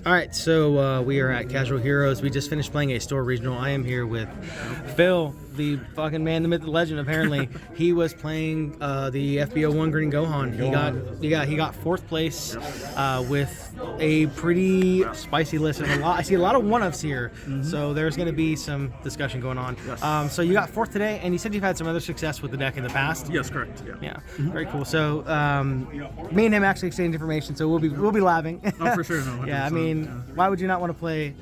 All right, so we are at Casual Heroes. We just finished playing a store regional. I am here with Phil, the fucking man, the myth, the legend. Apparently, he was playing the FBO1 Green Gohan. He got fourth place with a pretty spicy list. I see a lot of one-ups here, so there's going to be some discussion going on. Yes. So you got fourth today, and you said you've had some other success with the deck in the past. Yes, correct. Yeah, very cool. So me and him actually exchanged information, so we'll be laughing. Oh, for sure. No, Yeah, I mean, why would you not want to play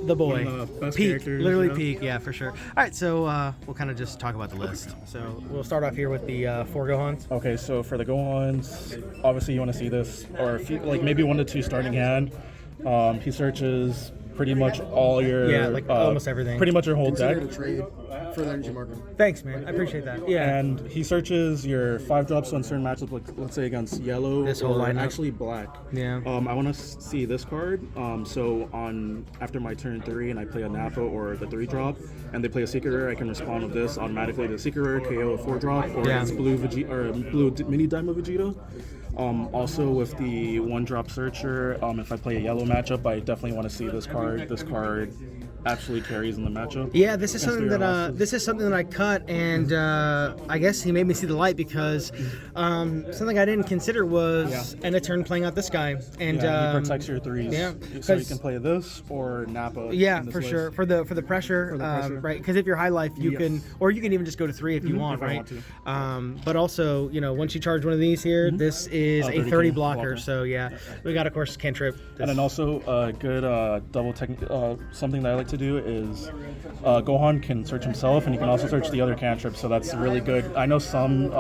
the boy? One of the best Peak, characters, literally yeah. peak. Yeah, for sure. All right, so we'll kind of just talk about the list. So we'll start off here with the 4 Gohans. Okay, so for the Gohans, obviously you want to see this, or if you, like maybe 1 to 2 starting hand. He searches pretty much all your almost everything. Pretty much your whole Consider deck. it a trade for the energy marker. Thanks, man. I appreciate that. Yeah. And he searches your 5 drops on certain matchups, like let's say against yellow This whole or lineup. actually black. Yeah. I want to see this card. So after my turn 3 and I play a Nappa or the 3 drop, and they play a secret rare, I can respond with this automatically to the secret rare, KO a 4 drop, or Yeah. it's blue Vegeta or blue mini Daima Vegeta. Also with the 1 drop searcher, if I play a yellow matchup, I definitely want to see this card. This card absolutely carries in the matchup. Yeah, this is Against something the that I cut, and I guess he made me see the light because something I didn't consider was end of turn playing out this guy, and he protects your 3s. yeah, so you 'cause- can play this or Nappa. Yeah, in this for list. sure. For the pressure, right? Because if you're high life, you can, or you can even just go to 3 if you want, if I right? want to. But also, once you charge one of these here, this is a 30 blocker. blocker. So yeah, we got of course cantrip. And then also a good double technique. Something that I like to do is Gohan can search himself, and he can also search the other cantrip. So that's really good. I know some,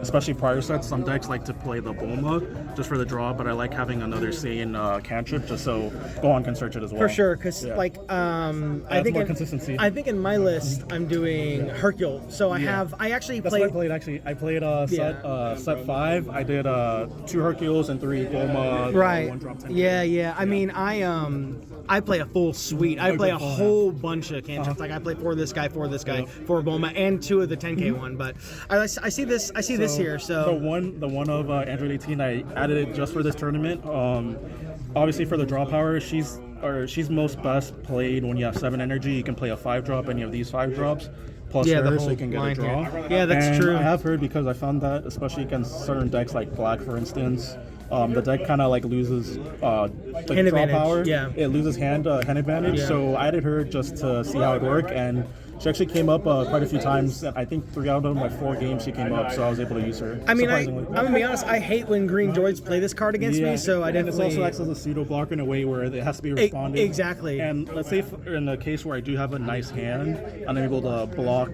especially prior sets, some decks like to play the Bulma just for the draw, but I like having another Saiyan cantrip just so Gohan can search it as well. For sure, because Yeah. I think more in, consistency. I think in my list I'm doing Hercule. So I actually That's played. what I played actually. I played set 5. I did 2 Hercules and 3 Bulma. Right. 1 drop 10. Yeah. I mean, I play a full suite. I play a whole bunch of cantrips. Like I play 4 of this guy, 4 of this guy, 4 of Bulma, and 2 of the 10K one. But I see this. I see this here. So the one of Android 18, I added it just for this tournament. Obviously for the draw power, she's most best played when you have 7 energy. You can play a 5 drop, any of these 5 drops. Plus Yeah, the her, whole so you can get a line draw. here. Yeah, that's And true. I have heard, because I found that, especially against certain decks like Black, for instance, the deck kind of like loses Hand draw advantage, power. yeah. It loses hand advantage. Yeah. So I added her just to see how it worked, and she actually came up quite a few times. And I think 3 out of my 4 games she came up, so I was able to use her. I mean, I'm surprisingly. gonna be honest. I hate when green droids play this card against me. So I and definitely. it's also acts as a pseudo blocker in a way where it has to be responded. Exactly. And let's say in the case where I do have a nice hand and I'm able to block,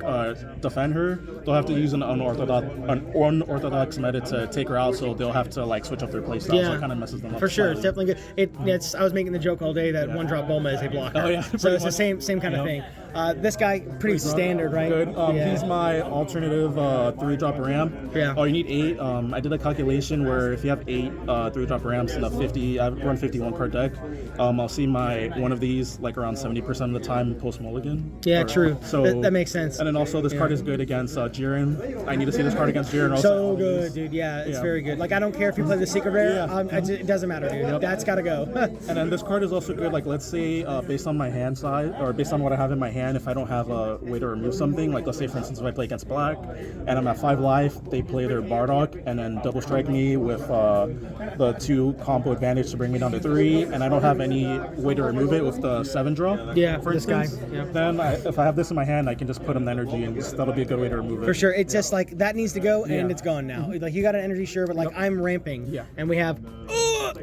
defend her, they'll have to use an unorthodox method to take her out. So they'll have to like switch up their playstyle. So Yeah. it kind of messes them up. For sure, it's slightly. definitely good. It's. I was making the joke all day that 1 drop Bulma is a blocker. Oh, yeah, So pretty it's the much. same kind of Yeah. thing. This guy pretty standard, right? Good. Yeah. He's my alternative 3-drop ramp. Yeah. Oh, you need 8. I did a calculation where if you have 8 3-drop ramps in a 50, I run 51 card deck. I'll see one of these like around 70% of the time post mulligan. Yeah, true. So That makes sense. And then also this card is good against Jiren. I need to see this card against Jiren. Also. So good, dude. Yeah, it's Yeah. very good. Like I don't care if you play the secret rare. Yeah. It doesn't matter, dude. That's gotta go. And then this card is also good, like let's say based on my hand size, or based on what I have in my hand, if I don't have a way to remove something, like let's say for instance if I play against Black and I'm at 5 life, they play their Bardock and then double strike me with the 2 combo advantage to bring me down to 3, and I don't have any way to remove it with the 7 draw. Yeah, for this guy. instance. Yeah. Then if I have this in my hand, I can just put him the energy, and that'll be a good way to remove it. For sure, it's just like that needs to go and Yeah. it's gone now. Like you got an energy, sure, but like I'm ramping, Yeah. and we have.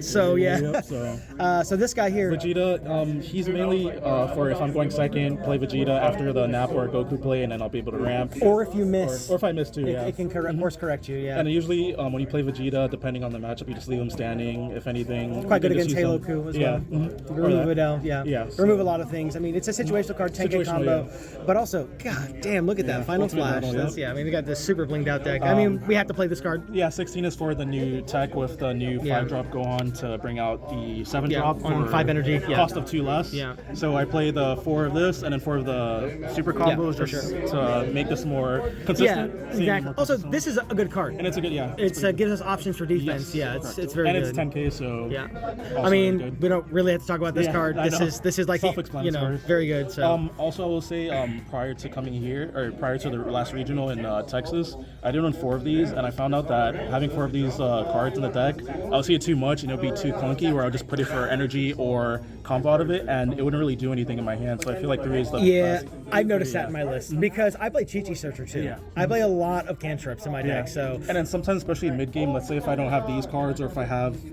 So yeah. Yep, so. So this guy here. Vegeta, he's mainly for if I'm going second, play Vegeta after the Nappa or Goku play, and then I'll be able to ramp. Or if you miss. Or if I miss too, yeah. It can course correct you, yeah. And usually, when you play Vegeta, depending on the matchup, you just leave him standing. If anything, Quite good you can just against use Halo him. Ku as Yeah. well. Mhm. Or Remove that. Videl, yeah. Yeah, Remove so- a lot of things. I mean, it's a situational card, 10K Situational, combo, yeah. but also, god damn, look at that final Ultimate flash. Battle, That's, yep. yeah, I mean, we got this super blinged out deck. I mean, we have to play this card. Yeah, 16 is for the new tech with the new Yeah. 5-drop Gohan. Gohan to bring out the 7 Yeah, drop on for 5 energy, yeah. cost of 2 less. Yeah. So I play the 4 of this and then 4 of the super combos for just sure. to make this more Yeah, consistent. exactly. Also, this is a good card. And it's a good, yeah. It's gives us options for defense. Yeah, it's very and good. it's 10k, so Yeah, also I mean, good. we don't really have to talk about this Yeah, card. I know. This is like Self-explanatory. very good. So Also, I will say, prior to coming here, or prior to the last regional in Texas, I did run 4 of these, and I found out that having 4 of these cards in the deck, I would see it too much, and it would be too clunky, where I would just put it for energy or combo out of it, and it wouldn't really do anything in my hand. So I feel like 3 is the yeah, best. I've noticed that in my list because I play Chi-Chi Searcher too. Yeah. I play a lot of cantrips in my Yeah. deck. So and then sometimes, especially mid game, let's say if I don't have these cards, or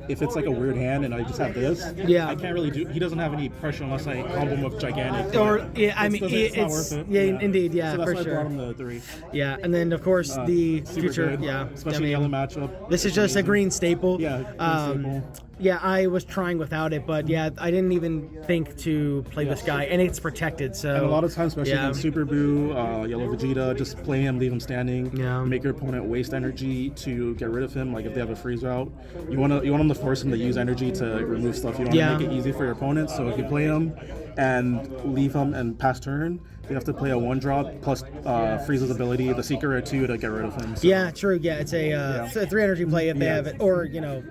if it's like a weird hand and I just have this, Yeah. I can't really do. He doesn't have any pressure unless I combo him with gigantic. or yeah, I mean, it's not it's worth it. yeah, indeed, yeah, So that's for why I sure. brought him the 3. Yeah, and then of course the Super future, good, yeah, especially I mean, yellow matchup. This is just a green staple. Yeah, green staple. Yeah, I was trying without it, but yeah, I didn't even think to play this guy, and it's protected. So And a lot of times, especially yeah. against Super Boo, Yellow Vegeta, just play him, leave him standing, Yeah. make your opponent waste energy to get rid of him. Like if they have a freeze route, you want them to force him to use energy to remove stuff. You want Yeah. to make it easy for your opponent. So if you play him and leave him and pass turn, you have to play a 1-drop plus Frieza's ability, the Seeker at 2 to get rid of him. So. Yeah, true. Yeah, it's a 3 energy play if they have it, or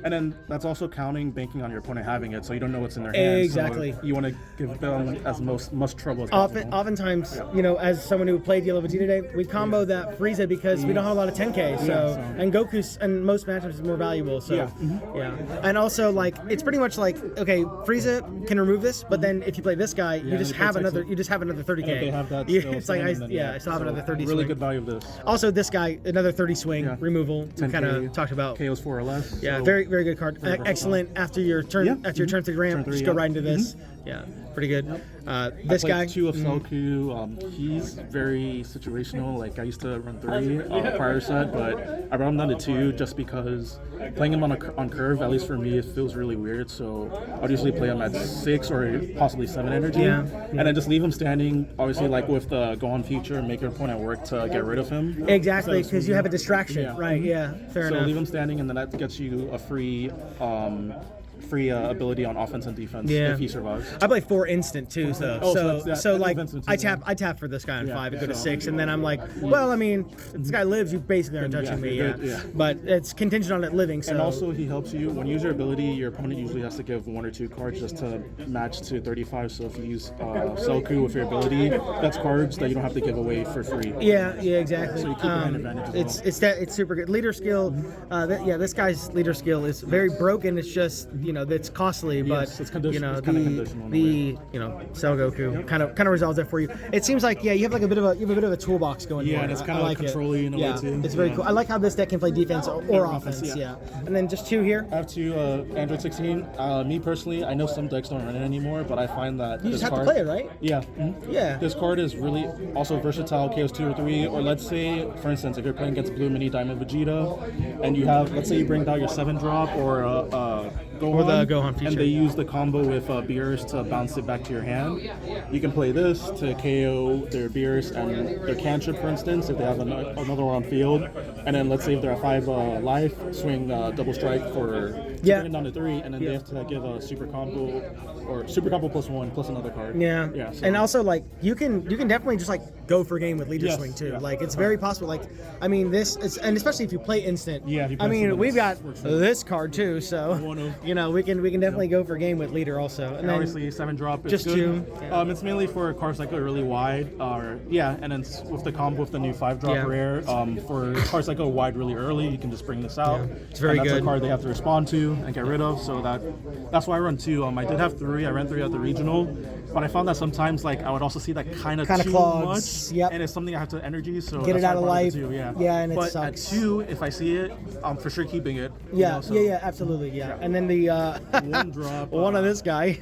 And then that's also counting banking on your opponent having it, so you don't know what's in their hands. Exactly. So you want to give them as much trouble as possible. Oftentimes, as someone who played Yellow Vegeta today, we combo that Frieza because we don't have a lot of 10k. So and Goku's and most matchups is more valuable. So yeah. And also it's pretty much like okay, Frieza can remove this, but then if you play this guy, you just have another 30k. And if they have that Yeah, still it's like I standing, then still have another 30 Really swing. good value of this. Also, this guy another 30 swing removal. We 10K, kind of talked about. KOs 4 or less. Yeah, so very very good card. Excellent after your turn. Yeah. After your turn 3 ramp, Turn 3, just go yeah. right into this. Yeah, pretty good. This I guy. played 2 of Selku. He's very situational. Like I used to run 3 prior set, but I brought him down to 2 just because playing him on curve, at least for me, it feels really weird. So I'd usually play him at 6 or possibly 7 energy, and then just leave him standing. Obviously, like with the Gohan future, make your opponent work to get rid of him. Exactly, because you have a distraction, Yeah. right? Yeah, fair So enough. leave him standing, and then that gets you a free ability on offense and defense Yeah. if he survives. I play 4 instant too, so Oh, so that's like instant too, I yeah. tap for this guy on 5 and go to so- 6, and then I'm like, well, I mean, if this guy lives, you basically aren't touching me, you're good, yeah. But it's contingent on it living. So And also, he helps you when you use your ability. Your opponent usually has to give 1 or 2 cards just to match to 35. So if you use Selku with your ability, that's cards that you don't have to give away for free. yeah, exactly. So you keep your hand advantage as well. It's super good. Leader skill, this guy's leader skill is very broken. It's just it's costly, but Yes, it's it's kinda conditional in a Cell Goku kind of resolves that for you. It seems like you have a bit of a toolbox going. Yeah, for and it. it's I kinda like control-y in a way, yeah, too. it's very Yeah. cool. I like how this deck can play defense or offense. yeah. And then just 2 here. I have 2 Android 16. Me personally, I know some decks don't run it anymore, but I find that You this just have card, to play it, right? Yeah. Yeah. This card is really also versatile, KOs 2 or 3, or let's say, for instance, if you're playing against Blue Mini Diamond Vegeta, and you have, let's say you bring down your 7-drop or Gohan, Or the Gohan feature. and they use the combo with Beerus to bounce it back to your hand. You can play this to KO their Beerus and their cantrip, for instance, if they have another one on field, and then let's say if they're at 5 life, swing double strike for Yeah. bring it down to 3, and then they have to give a super combo or super combo plus 1 plus another card. Yeah. So- And also you can definitely just go for game with leader Yes, swing too. yeah. It's very possible. I mean this is, and especially if you play instant. Yeah, if you play I mean instant, we've got it's works for me. this card too, so One of- we can definitely go for game with leader also. And And then obviously 7-drop is just good. 2, yeah. It's mainly for cards that go really wide, and then with the combo with the new 5-drop Yeah. rare. For cards that go wide really early, you can just bring this out. It's very and that's good. a card they have to respond to and get rid of. So that's why I run 2. I did have 3. I ran 3 at the regional, but I found that sometimes I would also see that kind of too clogs, much. yep. And it's something I have to energy. So Get that's it why out I of brought it life. to 2, yeah. Yeah, and it but sucks. at 2, if I see it, I'm for sure keeping it. yeah, so yeah, absolutely, yeah. And then the 1-drop. one of this guy.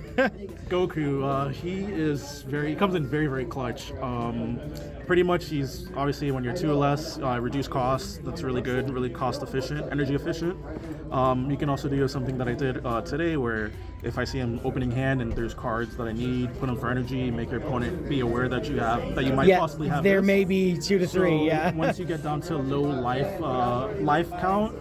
Goku, he comes in very, very clutch. Pretty much, he's obviously when you're 2 or less, reduced costs. That's really good, really cost efficient, energy efficient. You can also do something that I did today, where if I see him opening hand and there's cards that I need, put them for energy, make your opponent be aware that you might possibly have. There this. may be 2 to 3. So Yeah. once you get down to low life count,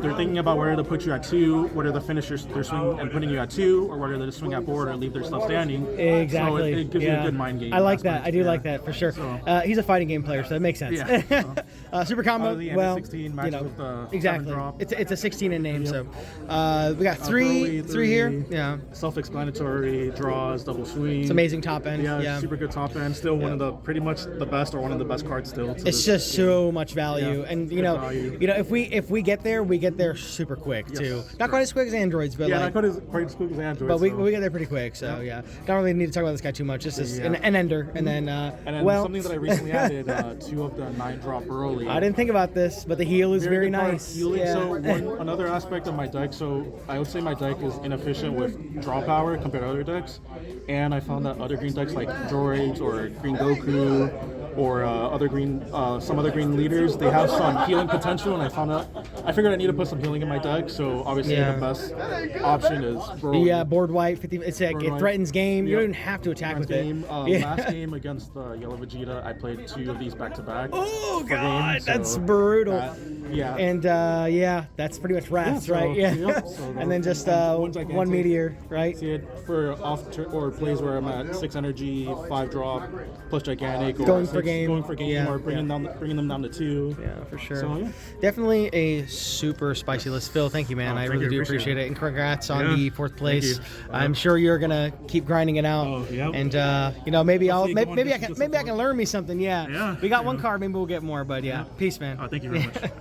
they're thinking about whether to put you at 2, whether the finishers they're swinging and putting you at 2, or whether they just swing at board or leave their stuff standing. Exactly. So it gives you a good mind game. I like that. aspect. I do like that for sure. So, He's a fighting game player, so that makes sense. Yeah. Super combo. The end of Well, 16 matches with the exactly. 7-drop. It's a 16 in name. So we got three Three here. Yeah. Self-explanatory, draws, double swing. It's amazing top end. Yeah, super good top end. Still one of the pretty much the best or one of the best cards still. It's just so much value, Yeah, and good value. if we get there, we get there super quick too. Not quite as quick as androids, but Yeah, like, not quite as quick as Android. but we so. get there pretty quick. So yeah, don't really need to talk about this guy too much. Just as an ender, and then something that I recently added, 2 of the 9-drop early. I didn't think about this, but the heal is very good card, nice. healing. Yeah. So another aspect of my deck, so I would say my deck is inefficient with draw power compared to other decks, and I found that other green decks like Droids or Green Goku or some other green leaders, they have some healing potential, and I figured I need to put some healing in my deck. So obviously the best option is Broly. Yeah, board white 50. It's like Board it white. threatens game. You Yep. don't even have to attack with Game, it. Last game against Yellow Vegeta, I played 2 of these back to back. Oh god, that's brutal. Yeah. And that's pretty much wraths, so- right? Yeah. yep, so And then just one gigantic- one meteor, right? See it for or plays where I'm at 6 energy, 5 drop, plus gigantic, or Going for game. Yeah, or bringing them down to 2. Yeah, for sure. So, yeah. Definitely a super spicy list. Phil, thank you, man. I thank really you, do appreciate appreciate it. And congrats on Yeah, the 4th place. you. I'm sure you're gonna keep grinding it out. Oh, yep. And maybe Let's see, maybe I going can learn me something. Yeah. Yeah, We got one yeah. card. Maybe we'll get more. But yeah. Peace, man. Thank you very much.